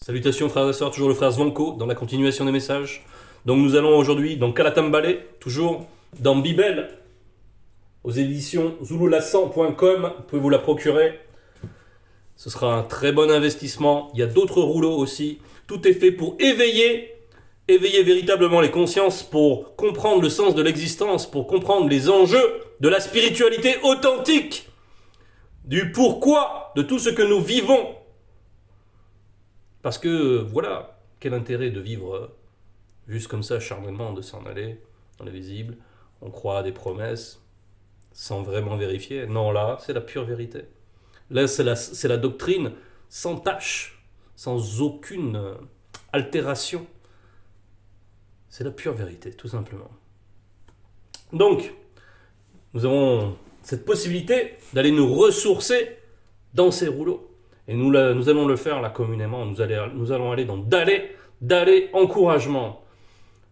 Salutations frères et sœurs, toujours le frère Zvanko dans la continuation des messages. Donc nous allons aujourd'hui dans Kalatambalé, toujours dans Bibel, aux éditions zululassan.com, vous pouvez vous la procurer. Ce sera un très bon investissement. Il y a d'autres rouleaux aussi. Tout est fait pour éveiller véritablement les consciences, pour comprendre le sens de l'existence, pour comprendre les enjeux de la spiritualité authentique, du pourquoi de tout ce que nous vivons. Parce que, voilà, quel intérêt de vivre juste comme ça, charnellement, de s'en aller dans l'invisible. On croit à des promesses sans vraiment vérifier. Non, là, c'est la pure vérité. Là, c'est la doctrine sans tâche, sans aucune altération. C'est la pure vérité, tout simplement. Donc, nous avons cette possibilité d'aller nous ressourcer dans ces rouleaux. Et nous allons le faire là communément. Nous allons aller dans D'aller, encouragement.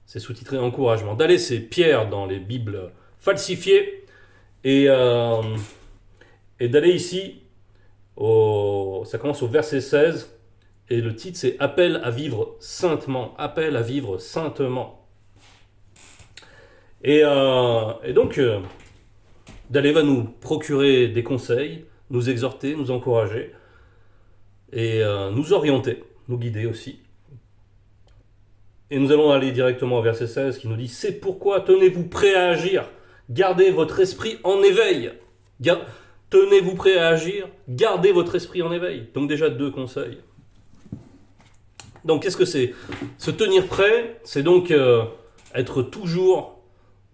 C'est sous-titré encouragement. D'aller, c'est Pierre dans les Bibles falsifiées. Et d'aller ici, ça commence au verset 16. Et le titre, c'est Appel à vivre saintement. Appel à vivre saintement. Et donc, D'aller va nous procurer des conseils, nous exhorter, nous encourager. Et nous orienter, nous guider aussi. Et nous allons aller directement au verset 16 qui nous dit « C'est pourquoi tenez-vous prêts à agir, gardez votre esprit en éveil. » Tenez-vous prêts à agir, gardez votre esprit en éveil. Donc déjà 2 conseils. Donc qu'est-ce que c'est ? Se tenir prêt, c'est donc être toujours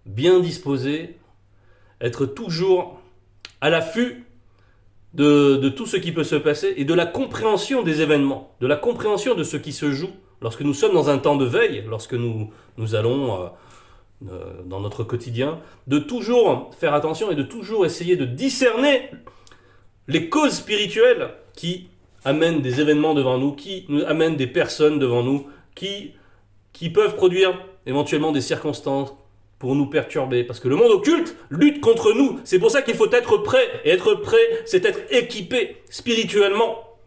bien disposé, être toujours à l'affût de tout ce qui peut se passer et de la compréhension des événements, de la compréhension de ce qui se joue lorsque nous sommes dans un temps de veille, lorsque nous allons dans notre quotidien, de toujours faire attention et de toujours essayer de discerner les causes spirituelles qui amènent des événements devant nous, qui nous amènent des personnes devant nous, qui peuvent produire éventuellement des circonstances pour nous perturber, parce que le monde occulte lutte contre nous. C'est pour ça qu'il faut être prêt. Et être prêt, c'est être équipé spirituellement.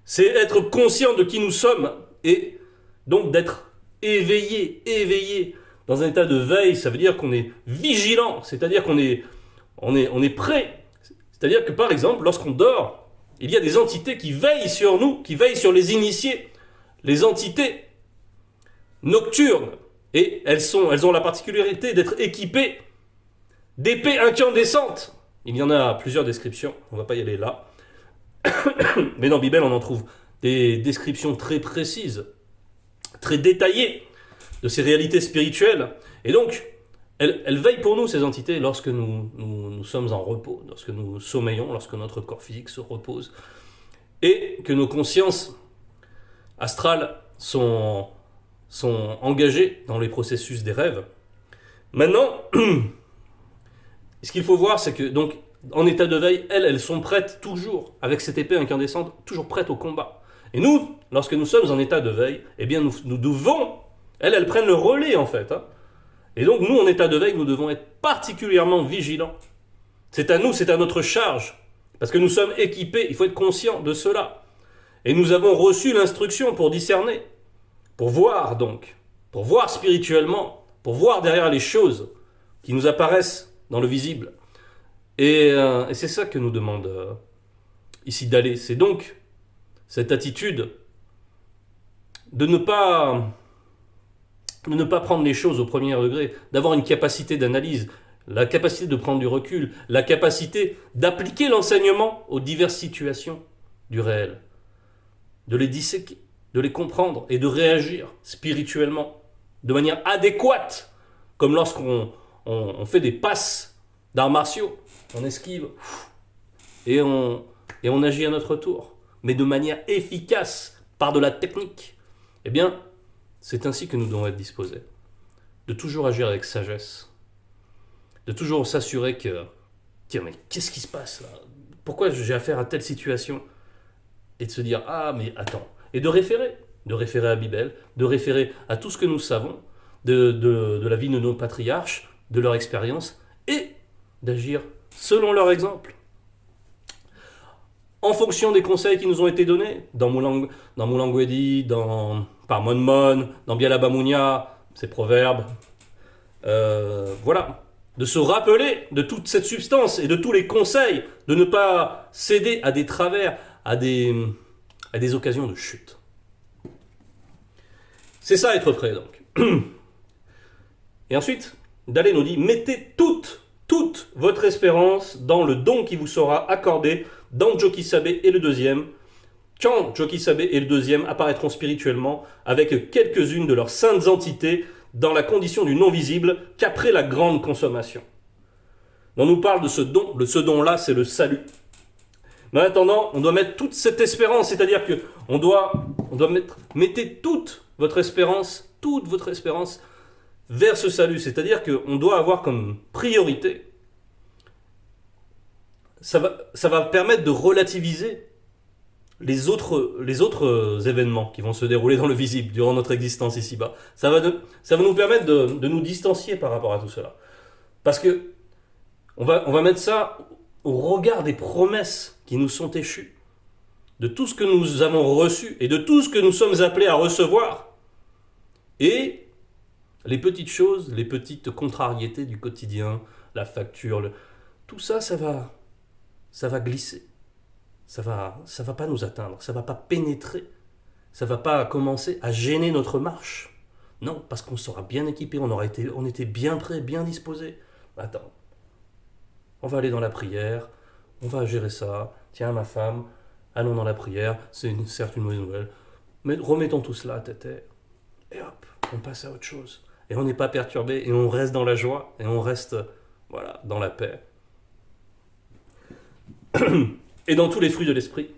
C'est être conscient de qui nous sommes, et donc d'être éveillé. Dans un état de veille, ça veut dire qu'on est vigilant, c'est-à-dire qu'on est prêt. C'est-à-dire que par exemple, lorsqu'on dort, il y a des entités qui veillent sur nous, qui veillent sur les initiés, les entités nocturnes. Et elles ont la particularité d'être équipées d'épées incandescentes. Il y en a plusieurs descriptions, on ne va pas y aller là. Mais dans Bible, on en trouve des descriptions très précises, très détaillées de ces réalités spirituelles. Et donc, elles veillent pour nous, ces entités, lorsque nous sommes en repos, lorsque nous sommeillons, lorsque notre corps physique se repose, et que nos consciences astrales sont engagées dans les processus des rêves. Maintenant, ce qu'il faut voir, c'est que, donc, en état de veille, elles sont prêtes toujours, avec cette épée incandescente, toujours prêtes au combat. Et nous, lorsque nous sommes en état de veille, eh bien, nous devons, elles prennent le relais, en fait. Et donc, nous, en état de veille, nous devons être particulièrement vigilants. C'est à nous, c'est à notre charge, parce que nous sommes équipés, il faut être conscient de cela. Et nous avons reçu l'instruction pour discerner, pour voir donc, pour voir spirituellement, pour voir derrière les choses qui nous apparaissent dans le visible. Et c'est ça que nous demande ici D'aller. C'est donc cette attitude de ne pas prendre les choses au premier degré, d'avoir une capacité d'analyse, la capacité de prendre du recul, la capacité d'appliquer l'enseignement aux diverses situations du réel, de les disséquer, de les comprendre et de réagir spirituellement de manière adéquate, comme lorsqu'on fait des passes d'arts martiaux, on esquive et on agit à notre tour, mais de manière efficace, par de la technique. Eh bien, c'est ainsi que nous devons être disposés, de toujours agir avec sagesse, de toujours s'assurer que, tiens, mais qu'est-ce qui se passe là ? Pourquoi j'ai affaire à telle situation ? Et de se dire, ah, mais attends, et de référer à Bible, de référer à tout ce que nous savons de la vie de nos patriarches, de leur expérience, et d'agir selon leur exemple. en fonction des conseils qui nous ont été donnés, dans Moulangwedi, par Mon, dans Bialabamunia, ces proverbes. Voilà. De se rappeler de toute cette substance et de tous les conseils, de ne pas céder à des travers, à des occasions de chute. C'est ça être prêt donc. Et ensuite, Dalé nous dit, mettez toute votre espérance dans le don qui vous sera accordé dans Jokisabe et le deuxième, quand Jokisabe et le deuxième apparaîtront spirituellement avec quelques-unes de leurs saintes entités dans la condition du non-visible qu'après la grande consommation. On nous parle de ce don, ce don-là c'est le salut. Mais en attendant, on doit mettre toute cette espérance, c'est-à-dire que on doit mettez toute votre espérance vers ce salut, c'est-à-dire qu'on doit avoir comme priorité, ça va permettre de relativiser les autres événements qui vont se dérouler dans le visible durant notre existence ici-bas. Ça va nous permettre de nous distancier par rapport à tout cela. Parce que on va mettre ça au regard des promesses qui nous sont échues, de tout ce que nous avons reçu et de tout ce que nous sommes appelés à recevoir. Et les petites choses, les petites contrariétés du quotidien, la facture, tout ça, ça va glisser. Ça va pas nous atteindre, ça va pas pénétrer, ça va pas commencer à gêner notre marche. Non, parce qu'on sera bien équipé, on était bien prêt, bien disposé. Attends, on va aller dans la prière, on va gérer ça. Tiens, ma femme, allons dans la prière, c'est certes une mauvaise nouvelle, mais remettons tout cela à tête et hop, on passe à autre chose. Et on n'est pas perturbé, et on reste dans la joie, et on reste, voilà, dans la paix. Et dans tous les fruits de l'esprit.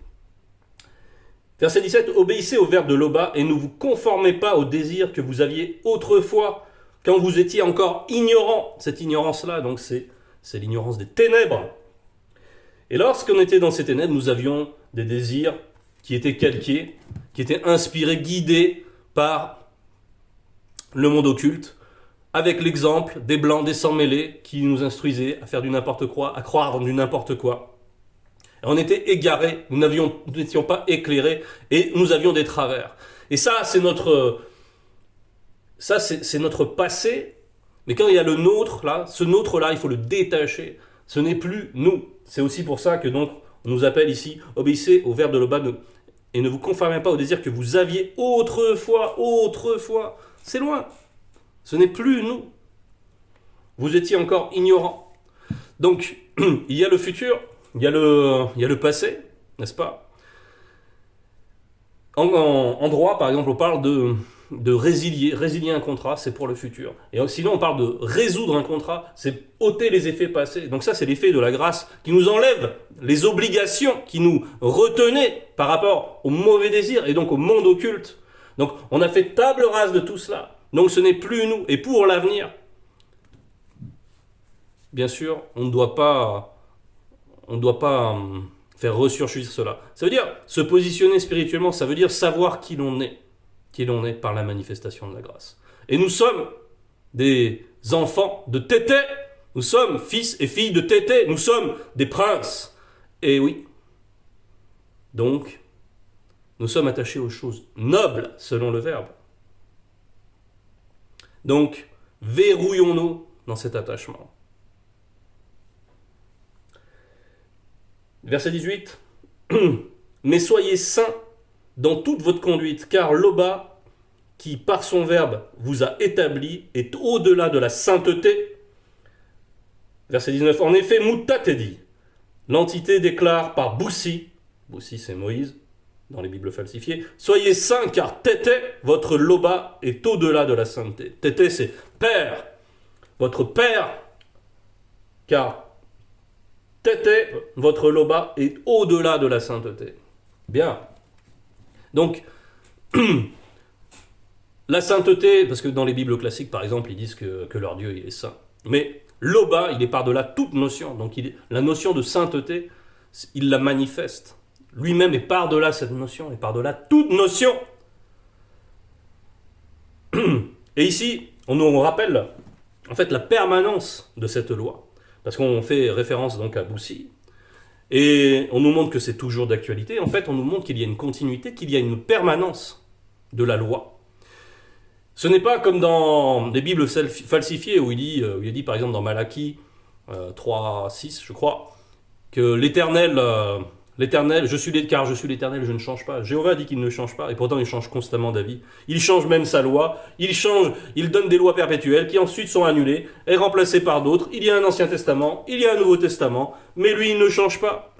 Verset 17, obéissez au verbe de Loba, et ne vous conformez pas aux désirs que vous aviez autrefois, quand vous étiez encore ignorants. Cette ignorance-là, donc, c'est l'ignorance des ténèbres. Et lorsqu'on était dans ces ténèbres, nous avions des désirs qui étaient calqués, qui étaient inspirés, guidés par le monde occulte, avec l'exemple des blancs, des sans-mêlés, qui nous instruisaient à faire du n'importe quoi, à croire du n'importe quoi. Et on était égarés, nous n'étions pas éclairés, et nous avions des travers. Et ça, c'est notre passé, mais quand il y a le nôtre, là, ce nôtre-là, il faut le détacher. Ce n'est plus nous. C'est aussi pour ça que donc, on nous appelle ici, obéissez au verbe de Loba, et ne vous conformez pas au désir que vous aviez autrefois. C'est loin. Ce n'est plus nous. Vous étiez encore ignorants. Donc, il y a le futur, il y a le passé, n'est-ce pas ? En droit, par exemple, on parle de résilier un contrat, c'est pour le futur. Et sinon, on parle de résoudre un contrat, c'est ôter les effets passés. Donc ça, c'est l'effet de la grâce qui nous enlève les obligations qui nous retenaient par rapport aux mauvais désirs et donc au monde occulte. Donc, on a fait table rase de tout cela. Donc, ce n'est plus nous. Et pour l'avenir, bien sûr, on ne doit pas faire ressurgir cela. Ça veut dire se positionner spirituellement, ça veut dire savoir qui l'on est par la manifestation de la grâce. Et nous sommes des enfants de Tété, nous sommes fils et filles de Tété, nous sommes des princes. Et oui, donc, nous sommes attachés aux choses nobles, selon le Verbe. Donc, verrouillons-nous dans cet attachement. Verset 18. Mais soyez saints dans toute votre conduite, car Loba, qui par son Verbe vous a établi, est au-delà de la sainteté. Verset 19. En effet, Moutatedi, l'entité déclare par Boussi c'est Moïse, dans les Bibles falsifiées, soyez saints car Tété, votre Loba, est au-delà de la sainteté. Tété, c'est Père, votre Père, car Tété, votre Loba, est au-delà de la sainteté. Bien. Donc, la sainteté, parce que dans les Bibles classiques, par exemple, ils disent que leur Dieu, il est saint. Mais Loba, il est par-delà toute notion. Donc, la notion de sainteté, il la manifeste. Lui-même est par-delà cette notion, et par-delà toute notion. Et ici, on nous rappelle en fait la permanence de cette loi. Parce qu'on fait référence donc à Boussi. Et on nous montre que c'est toujours d'actualité. En fait, on nous montre qu'il y a une continuité, qu'il y a une permanence de la loi. Ce n'est pas comme dans des Bibles falsifiées où il dit par exemple dans Malachie 3, 6, je crois, que l'Éternel, car je suis l'Éternel, je ne change pas. Jéhovah dit qu'il ne change pas, et pourtant il change constamment d'avis. Il change même sa loi, il donne des lois perpétuelles qui ensuite sont annulées et remplacées par d'autres. Il y a un Ancien Testament, il y a un Nouveau Testament, mais lui il ne change pas.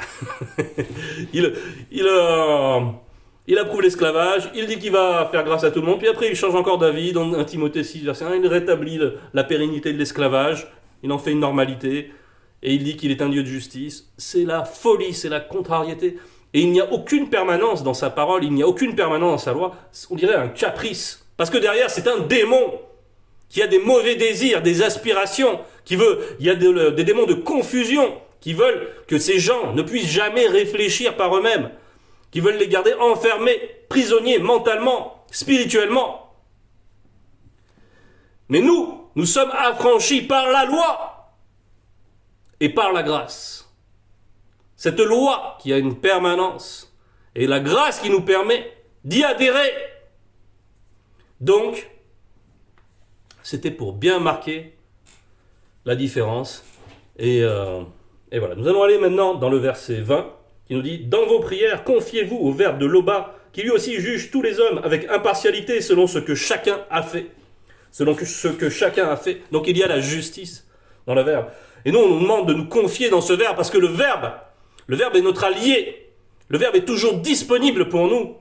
Il approuve l'esclavage, il dit qu'il va faire grâce à tout le monde, puis après il change encore d'avis, dans 1 Timothée 6, verset 1, il rétablit la pérennité de l'esclavage, il en fait une normalité, et il dit qu'il est un Dieu de justice. C'est la folie, c'est la contrariété. Et il n'y a aucune permanence dans sa parole, il n'y a aucune permanence dans sa loi, on dirait un caprice. Parce que derrière, c'est un démon qui a des mauvais désirs, des aspirations, il y a des démons de confusion, qui veulent que ces gens ne puissent jamais réfléchir par eux-mêmes, qui veulent les garder enfermés, prisonniers mentalement, spirituellement. Mais nous sommes affranchis par la loi et par la grâce. Cette loi qui a une permanence et la grâce qui nous permet d'y adhérer. Donc, c'était pour bien marquer la différence. Et voilà, nous allons aller maintenant dans le verset 20 qui nous dit « Dans vos prières, confiez-vous au Verbe de l'Oba, qui lui aussi juge tous les hommes avec impartialité selon ce que chacun a fait. » Selon ce que chacun a fait. Donc il y a la justice dans le Verbe. Et nous, on nous demande de nous confier dans ce Verbe, parce que le Verbe est notre allié. Le Verbe est toujours disponible pour nous.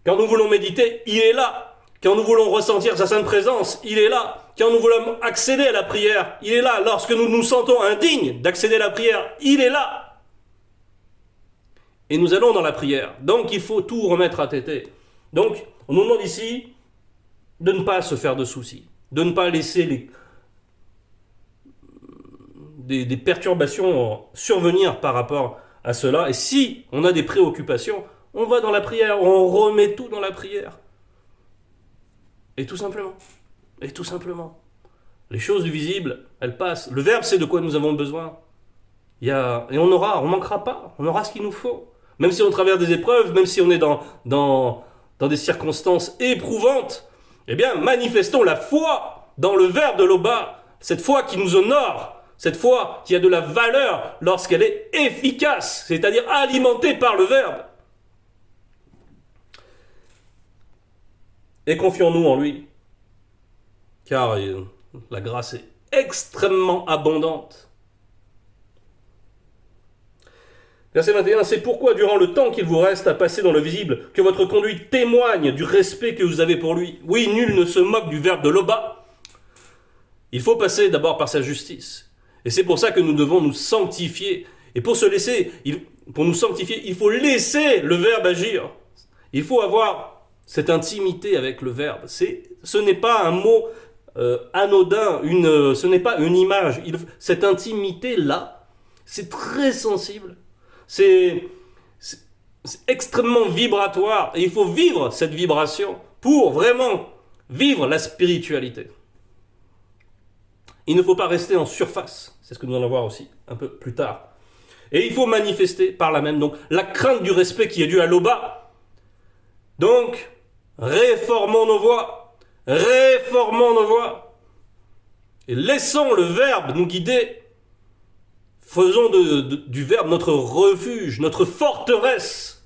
Quand nous voulons méditer, il est là. Quand nous voulons ressentir sa sainte présence, il est là. Quand nous voulons accéder à la prière, il est là. Lorsque nous nous sentons indignes d'accéder à la prière, il est là. Et nous allons dans la prière. Donc il faut tout remettre à téter. Donc on nous demande ici de ne pas se faire de soucis, de ne pas laisser des perturbations survenir par rapport à cela. Et si on a des préoccupations, on va dans la prière, on remet tout dans la prière. Et tout simplement. Les choses du visible, elles passent. Le Verbe, c'est de quoi nous avons besoin. Et on manquera pas, on aura ce qu'il nous faut. Même si on traverse des épreuves, même si on est dans des circonstances éprouvantes, eh bien, manifestons la foi dans le Verbe de l'Oba, cette foi qui nous honore, cette foi qui a de la valeur lorsqu'elle est efficace, c'est-à-dire alimentée par le Verbe. Et confions-nous en lui, car la grâce est extrêmement abondante. Verset 21, c'est pourquoi durant le temps qu'il vous reste à passer dans le visible, que votre conduite témoigne du respect que vous avez pour lui. Oui, nul ne se moque du Verbe de l'Oba. Il faut passer d'abord par sa justice. Et c'est pour ça que nous devons nous sanctifier. Et pour nous sanctifier, il faut laisser le Verbe agir. Il faut avoir cette intimité avec le Verbe. Ce n'est pas un mot anodin, ce n'est pas une image. Cette intimité-là, c'est très sensible. C'est extrêmement vibratoire. Et il faut vivre cette vibration pour vraiment vivre la spiritualité. Il ne faut pas rester en surface. C'est ce que nous allons voir aussi un peu plus tard. Et il faut manifester par là même donc la crainte du respect qui est due à l'Oba. Donc, réformons nos voies. Et laissons le Verbe nous guider. Faisons du Verbe notre refuge, notre forteresse.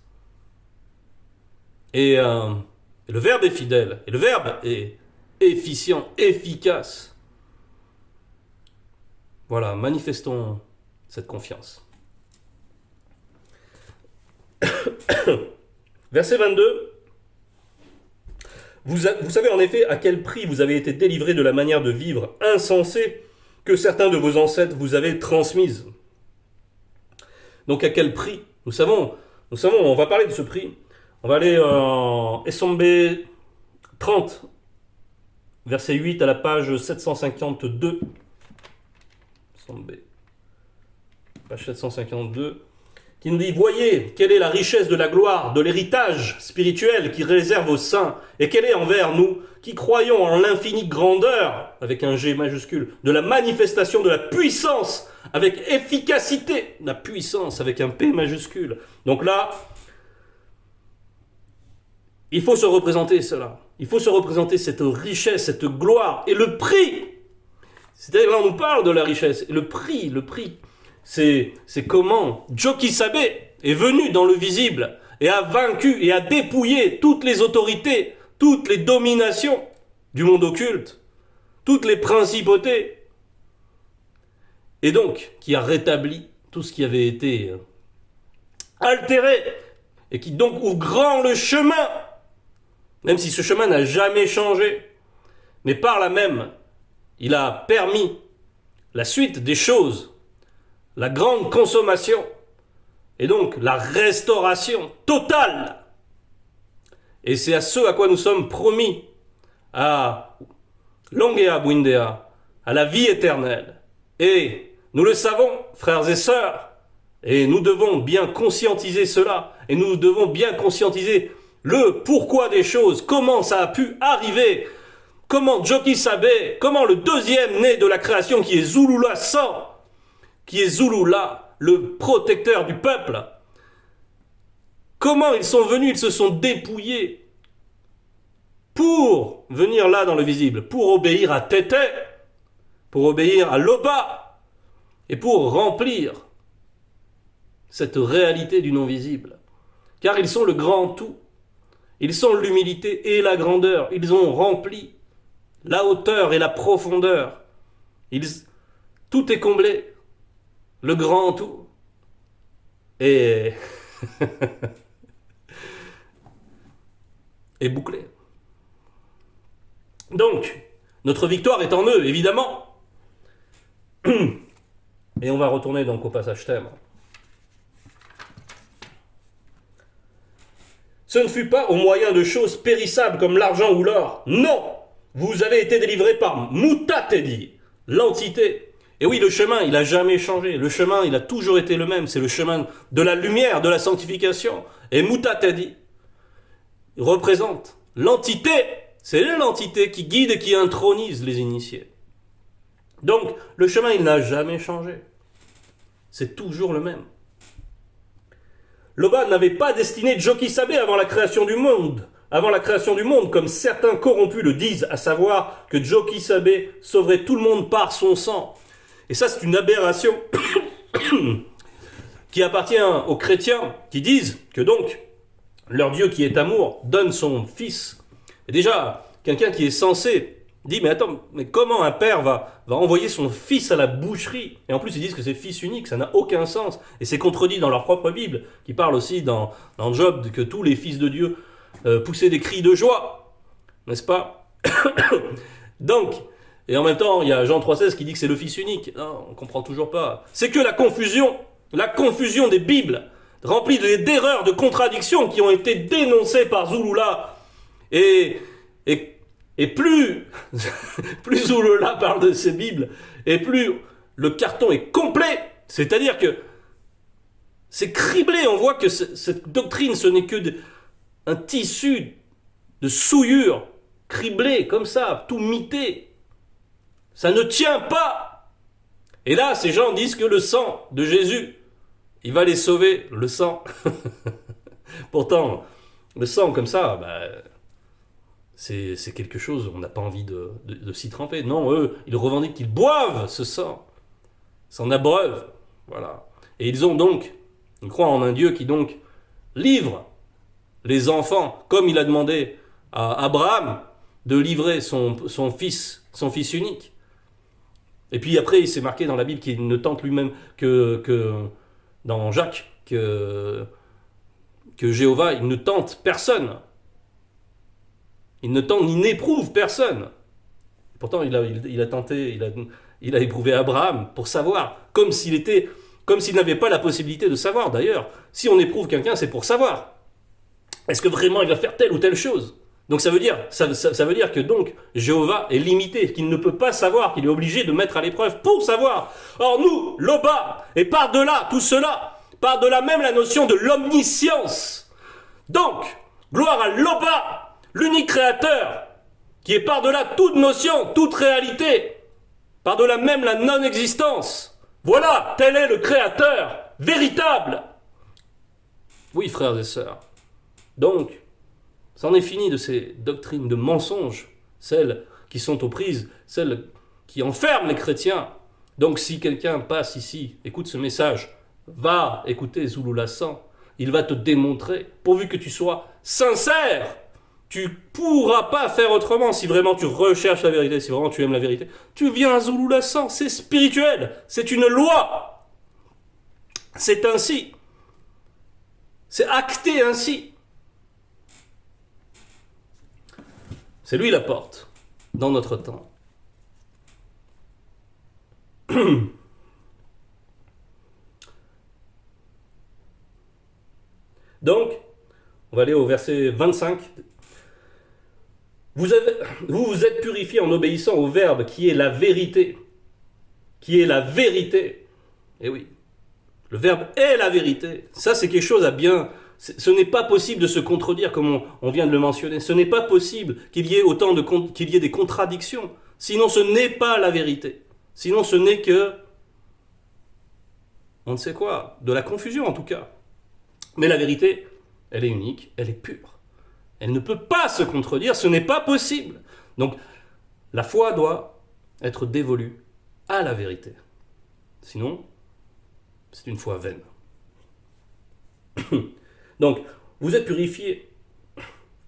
Et le Verbe est fidèle. Et le Verbe est efficient, efficace. Voilà, manifestons cette confiance. Verset 22. Vous savez en effet à quel prix vous avez été délivrés de la manière de vivre insensée que certains de vos ancêtres vous avaient transmise. Donc à quel prix ? Nous savons, on va parler de ce prix. On va aller en Essombé 30, verset 8 à la page 752. Essombé, page 752, qui nous dit « Voyez quelle est la richesse de la gloire, de l'héritage spirituel qui réserve aux saints, et quelle est envers nous, qui croyons en l'infinie grandeur, avec un G majuscule, de la manifestation de la puissance avec efficacité, la puissance avec un P majuscule. Donc là, il faut se représenter cela. Il faut se représenter cette richesse, cette gloire et le prix. C'est-à-dire là on nous parle de la richesse. Le prix, c'est comment Joki Sabe est venu dans le visible et a vaincu et a dépouillé toutes les autorités, toutes les dominations du monde occulte, toutes les principautés. Et donc, qui a rétabli tout ce qui avait été altéré et qui donc ouvre grand le chemin, même si ce chemin n'a jamais changé, mais par là même, il a permis la suite des choses, la grande consommation, et donc la restauration totale. Et c'est à ce à quoi nous sommes promis, à Longea Bwindea, à la vie éternelle. Et nous le savons, frères et sœurs, et nous devons bien conscientiser cela, et nous devons bien conscientiser le pourquoi des choses, comment ça a pu arriver, comment Joki Sabe, comment le deuxième né de la création qui est Zulula sort, qui est Zulula, le protecteur du peuple, comment ils sont venus, ils se sont dépouillés pour venir là dans le visible, pour obéir à Tété, pour obéir à Loba, et pour remplir cette réalité du non-visible. Car ils sont le grand tout. Ils sont l'humilité et la grandeur. Ils ont rempli la hauteur et la profondeur. Tout est comblé. Le grand tout. Et est bouclé. Donc, notre victoire est en eux, évidemment. Et on va retourner donc au passage thème. Ce ne fut pas au moyen de choses périssables comme l'argent ou l'or. Non! Vous avez été délivrés par Mutatedi, l'entité. Et oui, le chemin, il n'a jamais changé. Le chemin, il a toujours été le même. C'est le chemin de la lumière, de la sanctification. Et Mutatedi représente l'entité. C'est l'entité qui guide et qui intronise les initiés. Donc, le chemin, il n'a jamais changé. C'est toujours le même. Loba n'avait pas destiné Joki Sabe avant la création du monde. Avant la création du monde, comme certains corrompus le disent, à savoir que Joki Sabe sauverait tout le monde par son sang. Et ça, c'est une aberration qui appartient aux chrétiens, qui disent que donc, leur Dieu qui est amour donne son fils. Et déjà, quelqu'un qui est censé dit, mais attends, mais comment un père va envoyer son fils à la boucherie? Et en plus, ils disent que c'est fils unique, ça n'a aucun sens. Et c'est contredit dans leur propre Bible, qui parle aussi dans Job que tous les fils de Dieu poussaient des cris de joie. N'est-ce pas? Donc, et en même temps, il y a Jean 3,16 qui dit que c'est le fils unique. Non, on ne comprend toujours pas. C'est que la confusion des Bibles, remplie d'erreurs, de contradictions qui ont été dénoncées par Zulula. Et plus Zulula parle de ces Bibles, et plus le carton est complet, c'est-à-dire que c'est criblé, on voit que cette doctrine, ce n'est que un tissu de souillure, criblé comme ça, tout mité. Ça ne tient pas. Et là, ces gens disent que le sang de Jésus, il va les sauver, le sang. Pourtant, le sang comme ça, c'est quelque chose, on n'a pas envie de s'y tremper. Non, eux, ils revendiquent qu'ils boivent ce sang, s'en abreuvent, voilà. Et ils croient en un Dieu qui donc livre les enfants, comme il a demandé à Abraham de livrer son fils unique. Et puis après, il s'est marqué dans la Bible qu'il ne tente lui-même que dans Jacques, que Jéhovah, il ne tente personne. Il ne tente ni n'éprouve personne. Pourtant, il a éprouvé Abraham pour savoir, comme s'il n'avait pas la possibilité de savoir. D'ailleurs, si on éprouve quelqu'un, c'est pour savoir. Est-ce que vraiment il va faire telle ou telle chose? Donc ça veut dire que donc Jéhovah est limité, qu'il ne peut pas savoir, qu'il est obligé de mettre à l'épreuve pour savoir. Or nous, Loba, et par-delà tout cela, par-delà même la notion de l'omniscience. Donc, gloire à Loba, l'unique créateur, qui est par-delà toute notion, toute réalité, par-delà même la non-existence. Voilà, tel est le Créateur véritable. Oui, frères et sœurs. Donc, c'en est fini de ces doctrines de mensonges, celles qui sont aux prises, celles qui enferment les chrétiens. Donc, si quelqu'un passe ici, écoute ce message, va écouter Zulula 100, il va te démontrer, pourvu que tu sois sincère, tu pourras pas faire autrement si vraiment tu recherches la vérité, si vraiment tu aimes la vérité. Tu viens à Zulula 100, c'est spirituel, c'est une loi. C'est ainsi. C'est acté ainsi. C'est lui la porte dans notre temps. Donc, on va aller au verset 25. Vous vous êtes purifiés en obéissant au Verbe qui est la vérité. Qui est la vérité. Eh oui, le Verbe est la vérité. Ça, c'est quelque chose à bien... Ce n'est pas possible de se contredire comme on vient de le mentionner. Ce n'est pas possible qu'il y ait qu'il y ait des contradictions. Sinon, ce n'est pas la vérité. Sinon, ce n'est que... on ne sait quoi. De la confusion, en tout cas. Mais la vérité, elle est unique, elle est pure. Elle ne peut pas se contredire, ce n'est pas possible. Donc, la foi doit être dévolue à la vérité. Sinon, c'est une foi vaine. Donc, vous êtes purifiés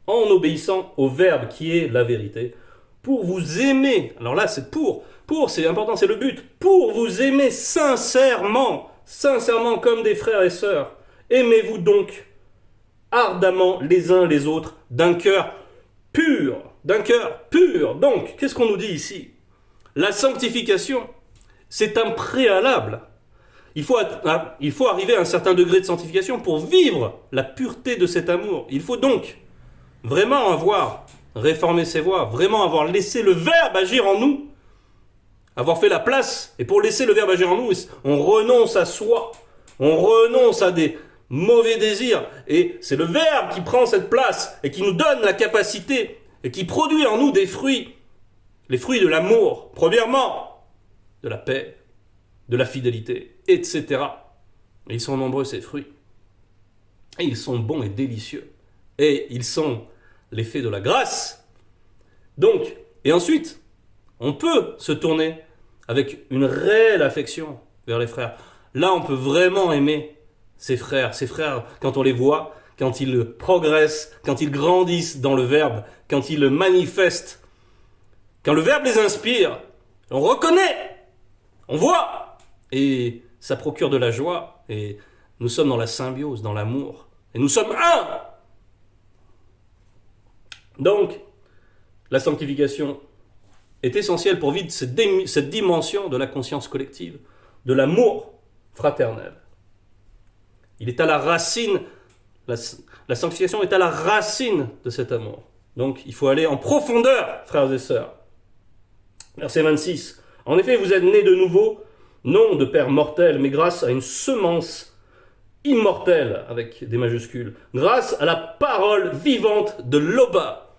en obéissant au Verbe qui est la vérité, pour vous aimer. Alors là, c'est pour c'est important, c'est le but. Pour vous aimer sincèrement comme des frères et sœurs. Aimez-vous donc ardemment les uns les autres d'un cœur pur. Donc, qu'est-ce qu'on nous dit ici? La sanctification, c'est un préalable. Il faut arriver à un certain degré de sanctification pour vivre la pureté de cet amour. Il faut donc vraiment avoir réformé ses voies, vraiment avoir laissé le Verbe agir en nous, avoir fait la place. Et pour laisser le Verbe agir en nous, on renonce à soi, on renonce à des mauvais désirs. Et c'est le Verbe qui prend cette place et qui nous donne la capacité et qui produit en nous des fruits. Les fruits de l'amour, premièrement, de la paix, de la fidélité, etc. Et ils sont nombreux ces fruits. Et ils sont bons et délicieux. Et ils sont l'effet de la grâce. Donc, et ensuite, on peut se tourner avec une réelle affection vers les frères. Là, on peut vraiment aimer ses frères, quand on les voit, quand ils progressent, quand ils grandissent dans le Verbe, quand ils le manifestent, quand le Verbe les inspire, on reconnaît, on voit. Et ça procure de la joie, et nous sommes dans la symbiose, dans l'amour, et nous sommes un. Donc, la sanctification est essentielle pour vivre cette dimension de la conscience collective, de l'amour fraternel. Il est à la racine, la sanctification est à la racine de cet amour. Donc, il faut aller en profondeur, frères et sœurs. Verset 26. En effet, vous êtes nés de nouveau, non de père mortel, mais grâce à une semence immortelle, avec des majuscules, grâce à la parole vivante de Loba.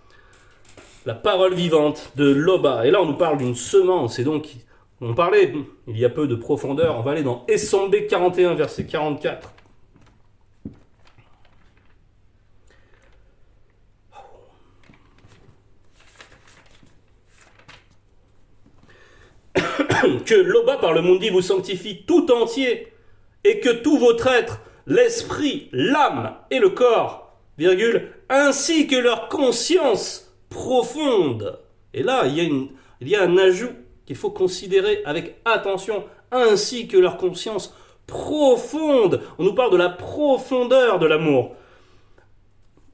La parole vivante de Loba. Et là, on nous parle d'une semence, et donc, on parlait il y a peu de profondeur, on va aller dans Essambé 41, verset 44. Que Loba par le Mundi vous sanctifie tout entier, et que tout votre être, l'esprit, l'âme et le corps, virgule, ainsi que leur conscience profonde. Et là, il y a un ajout qu'il faut considérer avec attention, ainsi que leur conscience profonde. On nous parle de la profondeur de l'amour.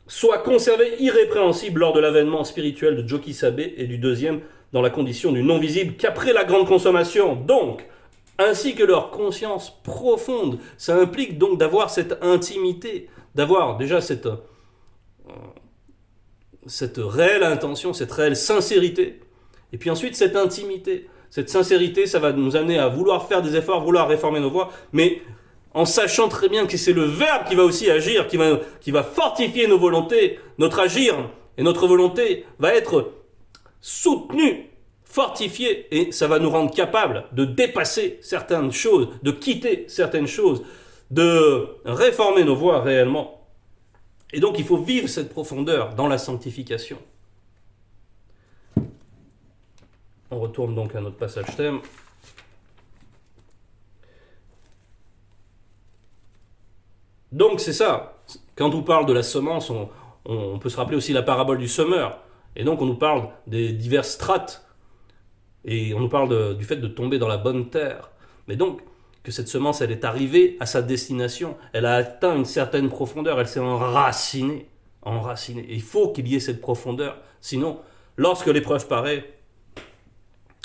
Soit conservé irrépréhensible lors de l'avènement spirituel de Joki Sabe et du deuxième dans la condition du non-visible qu'après la grande consommation. Donc, ainsi que leur conscience profonde. Ça implique donc d'avoir cette intimité, d'avoir déjà cette réelle intention, cette réelle sincérité. Et puis ensuite, cette intimité. Cette sincérité, ça va nous amener à vouloir faire des efforts, vouloir réformer nos voies, mais en sachant très bien que c'est le Verbe qui va aussi agir, qui va fortifier nos volontés. Notre agir et notre volonté va être soutenu, fortifier et ça va nous rendre capables de dépasser certaines choses, de quitter certaines choses, de réformer nos voies réellement. Et donc il faut vivre cette profondeur dans la sanctification. On retourne donc à notre passage thème. Donc c'est ça, quand on parle de la semence, on peut se rappeler aussi la parabole du semeur. Et donc on nous parle des diverses strates, et on nous parle du fait de tomber dans la bonne terre. Mais donc, que cette semence, elle est arrivée à sa destination, elle a atteint une certaine profondeur, elle s'est enracinée. Et il faut qu'il y ait cette profondeur. Sinon, lorsque l'épreuve paraît,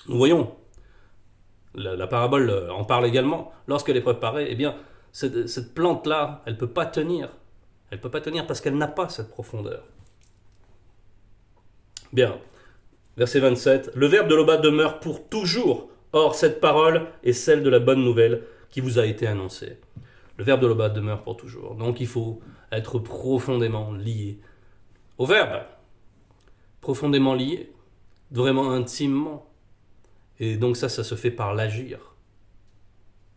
nous voyons, la parabole en parle également, lorsque l'épreuve paraît, eh bien, cette plante-là, elle ne peut pas tenir. Elle ne peut pas tenir parce qu'elle n'a pas cette profondeur. Bien, verset 27. Le verbe de l'Oba demeure pour toujours. Or, cette parole est celle de la bonne nouvelle qui vous a été annoncée. Le verbe de l'Oba demeure pour toujours. Donc, il faut être profondément lié au verbe. Profondément lié, vraiment intimement. Et donc ça se fait par l'agir.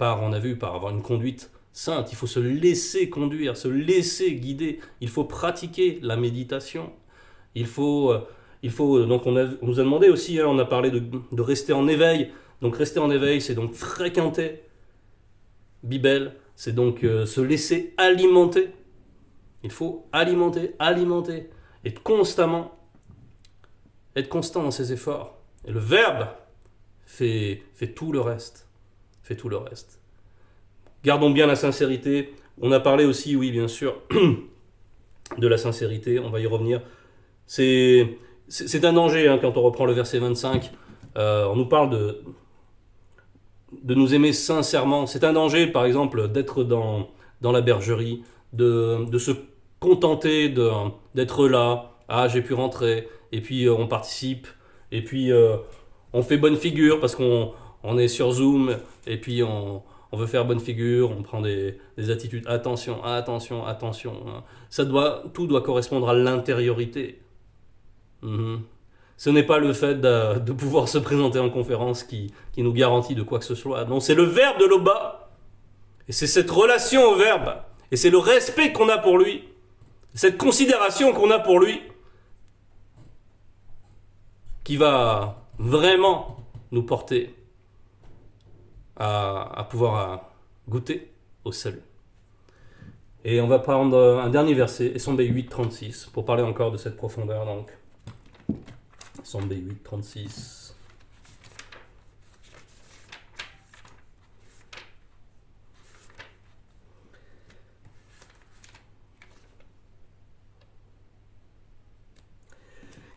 On a vu, par avoir une conduite sainte. Il faut se laisser conduire, se laisser guider. Il faut pratiquer la méditation. Il faut donc on nous a demandé aussi, on a parlé de rester en éveil. Donc rester en éveil, c'est donc fréquenter Bibel, c'est donc se laisser alimenter. Il faut alimenter, être constant dans ses efforts. Et le verbe fait tout le reste. Gardons bien la sincérité. On a parlé aussi, oui, bien sûr, de la sincérité. On va y revenir. C'est un danger quand on reprend le verset 25. On nous parle de nous aimer sincèrement. C'est un danger, par exemple, d'être dans la bergerie, de se contenter d'être là. Ah, j'ai pu rentrer. Et puis, on participe. Et puis, on fait bonne figure parce qu'on est sur Zoom. Et puis, on veut faire bonne figure. On prend des attitudes. Attention. Tout doit correspondre à l'intériorité. Ce n'est pas le fait de pouvoir se présenter en conférence qui nous garantit de quoi que ce soit. Non, c'est le verbe de l'Oba. Et c'est cette relation au verbe. Et c'est le respect qu'on a pour lui. Cette considération qu'on a pour lui. Qui va vraiment nous porter à pouvoir goûter au salut. Et on va prendre un dernier verset, Sombé 8, 36, pour parler encore de cette profondeur. Donc, Sombé 8, 36.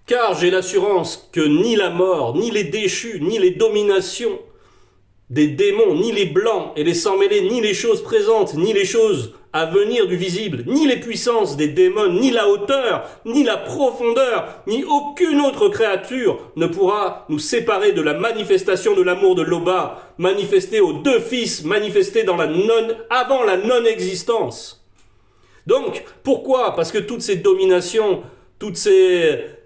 Car j'ai l'assurance que ni la mort, ni les déchus, ni les dominations des démons, ni les blancs et les sans-mêlés, ni les choses présentes, ni les choses à venir du visible, ni les puissances des démons, ni la hauteur, ni la profondeur, ni aucune autre créature ne pourra nous séparer de la manifestation de l'amour de l'Oba, manifesté aux deux fils, manifesté avant la non-existence. Donc, pourquoi ? Parce que toutes ces dominations, toutes ces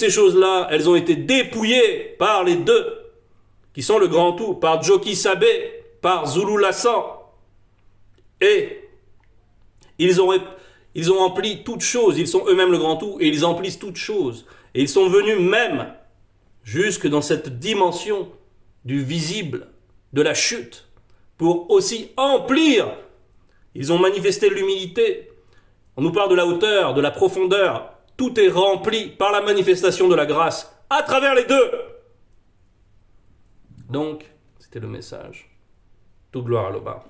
choses-là, elles ont été dépouillées par les deux, qui sont le grand tout, par Joki Sabé, par Zulu Lassan. Et ils ont empli toutes choses, ils sont eux-mêmes le grand tout, et ils emplissent toutes choses. Et ils sont venus même jusque dans cette dimension du visible, de la chute, pour aussi emplir. Ils ont manifesté l'humilité. On nous parle de la hauteur, de la profondeur. Tout est rempli par la manifestation de la grâce, à travers les deux. Donc, c'était le message. Toute gloire à l'Oba.